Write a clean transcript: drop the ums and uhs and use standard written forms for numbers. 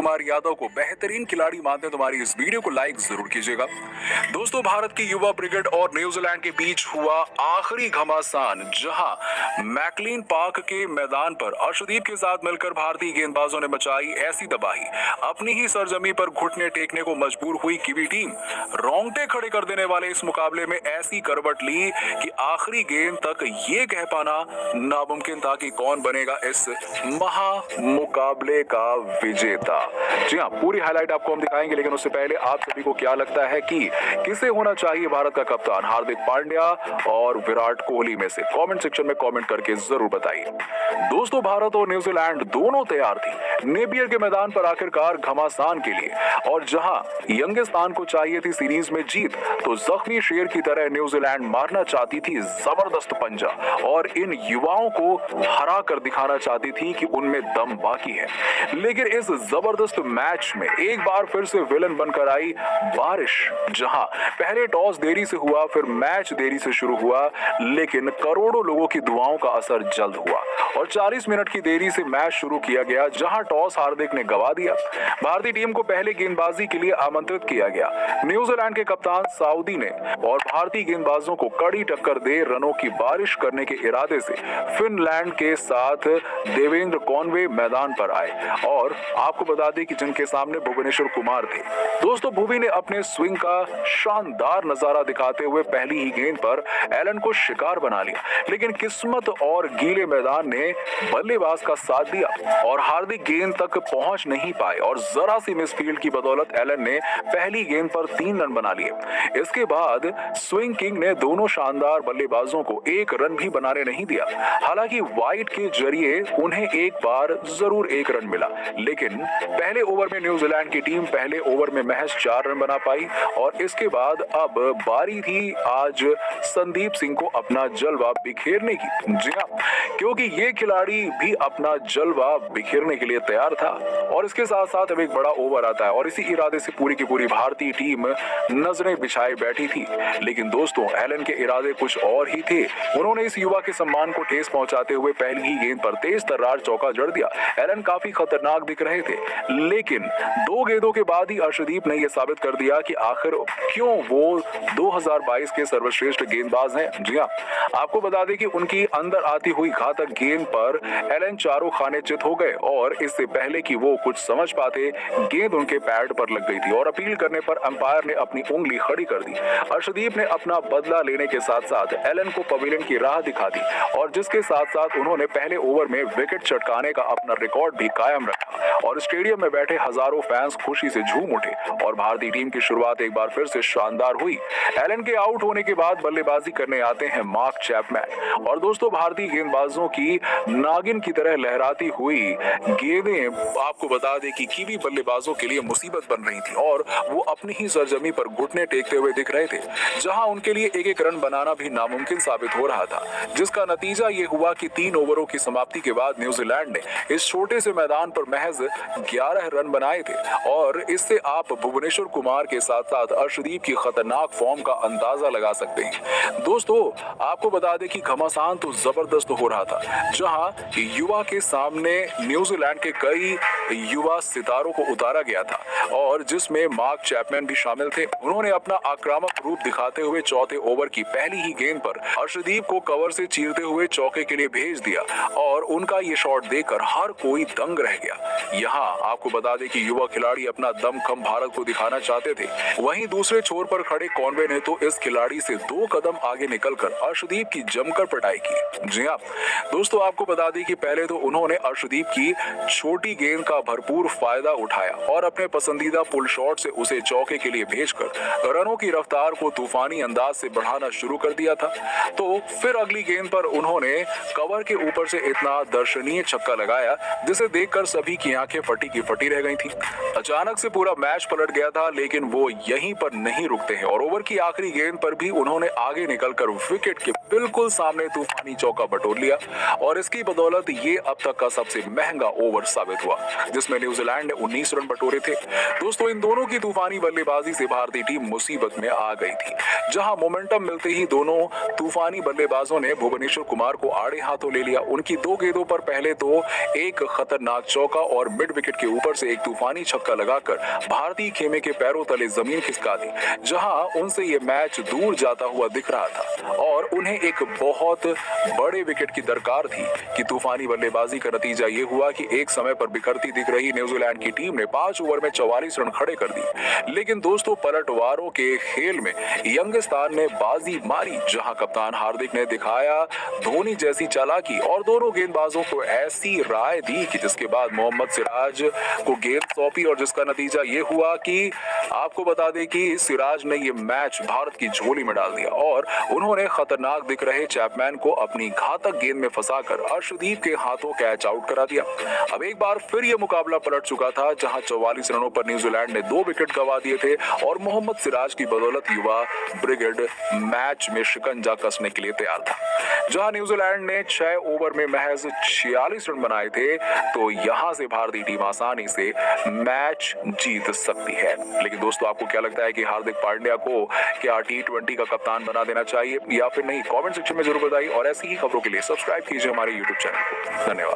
कुमार यादव को बेहतरीन खिलाड़ी मानते हैं तो हमारी इस वीडियो को लाइक जरूर कीजिएगा। दोस्तों, भारत की युवा क्रिकेट और न्यूजीलैंड के बीच हुआ आखिरी घमासान, जहां मैकलीन पार्क के मैदान पर अर्शदीप के साथ मिलकर भारतीय गेंदबाजों ने मचाई ऐसी तबाही, अपनी ही सरजमी पर घुटने टेकने को मजबूर हुई कीवी टीम। रोंगटे खड़े कर देने वाले इस मुकाबले में ऐसी करवट ली कि आखिरी गेंद तक ये कह पाना नामुमकिन था कि कौन बनेगा इस महा मुकाबले का विजेता। जी हाँ, पूरी हाईलाइट आपको हम दिखाएंगे, लेकिन उससे पहले आप सभी को क्या लगता है कि किसे होना चाहिए भारत का कप्तान, हार्दिक पांड्या और विराट कोहली में से? कमेंट सेक्शन में कमेंट करके जरूर बताइए। दोस्तों, भारत और न्यूजीलैंड दोनों तैयार थी नेपियर के मैदान पर आखिरकार घमासान के लिए, और जहां यंगिस्तान को चाहिए थी सीरीज में जीत, तो जख्मी शेर की तरह न्यूजीलैंड मारना चाहती थी जबरदस्त पंजा और इन युवाओं को हरा कर दिखाना चाहती थी कि उनमें दम बाकी है। लेकिन इस जबरदस्त मैच में एक बार फिर से विलन बनकर आई बारिश, जहां पहले टॉस देरी से हुआ, फिर मैच देरी से शुरू हुआ, लेकिन करोड़ों लोगों की दुआओं का असर जल्द हुआ और 40 मिनट की देरी से मैच शुरू किया गया, जहां टॉस हार्दिक ने गंवा दिया। भारतीय टीम को पहले गेंदबाजी के लिए आमंत्रित किया गया। न्यूजीलैंड के कप्तान साउदी ने और भारतीय गेंदबाजों को कड़ी टक्कर दे रनों की बारिश करने के इरादे से फिनलैंड के साथ देवेंद्र कॉनवे मैदान पर आए, और आपको बता दें कि जिनके सामने भुवनेश्वर कुमार थे। दोस्तों, भुवी ने अपने स्विंग का शानदार नजारा दिखाते हुए पहली ही गेंद पर एलन को शिकार बना लिया, लेकिन किस्मत और गीले मैदान ने बल्लेबाज का साथ दिया और हार्दिक गेंद तक पहुंच नहीं पाए, और जरा सी मिसफील्ड की बदौलत एलन ने पहली गेंद पर 3 रन बना लिए। इसके बाद स्विंग किंग ने दोनों शानदार बल्लेबाजों को एक रन भी बनाने नहीं दिया। हालांकि वाइड के जरिए उन्हें एक बार जरूर एक रन मिला, लेकिन पहले ओवर में न्यूजीलैंड की टीम पहले ओवर में महज 4 रन बना पाई, और इसके बाद अब बारी थी आज संदीप सिंह को अपना जलवा बिखेरने की। जी हाँ, क्योंकि ये खिलाड़ी भी अपना जलवा बिखेरने के लिए तैयार था, और इसके साथ साथ अब एक बड़ा ओवर आता है, और इसी इरादे से पूरी की पूरी भारतीय टीम नजरें बिछाए बैठी थी। लेकिन दोस्तों, एलन के इरादे कुछ और ही थे। उन्होंने इस युवा के सम्मान को ठेस पहुंचाते हुए पहली ही गेंद पर तेज तर्रार चौका जड़ दिया। एलन काफी खतरनाक दिख रहे थे, लेकिन 2 गेंदों के बाद ही अर्शदीप ने यह साबित कर दिया कि आखिर क्यों वो 2022 के सर्वश्रेष्ठ गेंदबाज हैं। जी हाँ, आपको बता दें कि उनकी अंदर आती हुई घातक गेंद पर एलन चारों खाने चित हो गए, और इससे पहले कि वो कुछ समझ पाते, गेंद उनके पैड पर लग गई थी, और अपील करने पर अंपायर ने अपनी उंगली खड़ी कर दी। अर्शदीप ने अपना बदला लेने के साथ साथ एलन को पवेलियन की राह दिखा दी, और जिसके साथ साथ उन्होंने पहले ओवर में विकेट चटकाने का अपना रिकॉर्ड भी कायम रखा, और स्टेडियम में बैठे हजारों फैंस खुशी से झूम उठे, और भारतीय टीम की शुरुआत एक बार फिर से शानदार हुई। एलन के आउट होने के बाद बल्लेबाजी करने आते हैं मार्क चैपमैन, और दोस्तों, भारतीय गेंदबाजों की नागिन की तरह लहराती हुई गेंदें आपको बता दें कि कीवी बल्लेबाजों के लिए मुसीबत बन रही थी, और वो अपनी ही सरजमी पर घुटने टेकते हुए दिख रहे थे, जहां उनके लिए एक एक रन बनाना भी नामुमकिन साबित हो रहा था, जिसका नतीजा ये हुआ कि 3 ओवरों की समाप्ति के बाद न्यूजीलैंड ने इस छोटे से मैदान पर महज 11 रन बनाए थे, और इससे आप भुवनेश्वर कुमार के साथ साथ अर्शदीप की खतरनाक फॉर्म का अंदाजा लगा सकते हैं। दोस्तों, आपको बता दें कि घमासान तो जबरदस्त हो रहा था, जहां युवा के सामने न्यूजीलैंड के कई युवा सितारों को उतारा गया था, और जिसमें मार्क चैपमैन भी शामिल थे। उन्होंने अपना आक्रामक रूप दिखाते हुए चौथे ओवर की पहली ही गेंद पर अर्शदीप को कवर से चीरते हुए चौके के लिए भेज दिया, और उनका ये शॉट देखकर हर कोई दंग रह गया। यहाँ आपको बता दें कि युवा खिलाड़ी अपना दमखम भारत को दिखाना चाहते थे। वहीं दूसरे छोर पर खड़े कॉनवे ने तो इस खिलाड़ी से 2 कदम आगे निकलकर अर्शदीप की जमकर पिटाई की। जी हाँ दोस्तों, आपको बता दें कि पहले तो उन्होंने अर्शदीप की छोटी गेंद का भरपूर फायदा उठाया और अपने पसंदीदा पुल शॉट से उसे चौके के लिए भेजकर रनों की रफ्तार को तूफानी अंदाज से बढ़ाना शुरू कर दिया था। तो फिर अगली गेंद पर उन्होंने कवर के ऊपर से इतना दर्शनीय छक्का लगाया जिसे देखकर सभी की आंखें फटी की फटी रह गई थी। अचानक से पूरा मैच पलट गया था, लेकिन वो यहीं पर नहीं रुकते हैं और ओवर की आखिरी गेंद पर भी उन्होंने आगे निकलकर विकेट के बिल्कुल सामने तूफानी चौका बटोर लिया और इसकी बदौलत ये अब तक का सबसे महंगा ओवर साबित हुआ, जिसमें न्यूजीलैंड ने 19 रन बटोरे थे। दोस्तों, इन दोनों की तूफानी बल्लेबाजी से भारतीय टीम मुसीबत में आ गई थी, जहां मोमेंटम मिलते ही दोनों तूफानी बल्लेबाजों ने भुवनेश्वर कुमार को आड़े हाथों ले लिया। उनकी 2 गेंदों पर पहले तो एक खतरनाक चौका और मिड विकेट के ऊपर से एक तूफानी छक्का लगाकर भारतीय खेमे के पैरों तले जमीन खिसका दी, जहां उनसे ये मैच दूर जाता हुआ दिख रहा था और उन्हें एक बहुत बड़े विकेट की दरकार थी कि तूफानी बल्लेबाजी का नतीजा ये हुआ कि एक समय पर बिखरती दिख रही न्यूजीलैंड की टीम ने 5 ओवर में 44 रन खड़े कर दी। लेकिन दोस्तों, पलटवारों के खेल में यंगिस्तान ने बाजी मारी, जहां कप्तान हार्दिक ने दिखाया धोनी जैसी चालाकी और दोनों गेंदबाजों को ऐसी राय दी कि जिसके बाद मोहम्मद सिराज को गेंद सौंपी और जिसका नतीजा ये हुआ कि आपको बता दें कि सिराज ने ये मैच भारत की झोली में डाल दिया और उन्होंने खतरनाक दिख रहे चैपमैन को अपनी घातक गेंद में फंसाकर अर्शदीप के हाथों कैच आउट करा दिया। अब एक बार फिर यह मुकाबला पलट चुका था, जहां 44 रनों पर न्यूजीलैंड ने 2 विकेट गंवा दिए थे और मोहम्मद सिराज की बदौलत युवा ब्रिगेड मैच में शिकंजा कसने के लिए तैयार था। जहां न्यूजीलैंड ने 6 ओवर में महज 46 रन बनाए थे, तो यहां से भारतीय टीम आसानी से मैच जीत सकती है। लेकिन दोस्तों, आपको क्या लगता है कि हार्दिक पांड्या को क्या T20 का कप्तान बना देना चाहिए या फिर नहीं? कमेंट सेक्शन में जरूर बताइए और ऐसी ही खबरों के लिए सब्सक्राइब कीजिए हमारे YouTube चैनल को। धन्यवाद।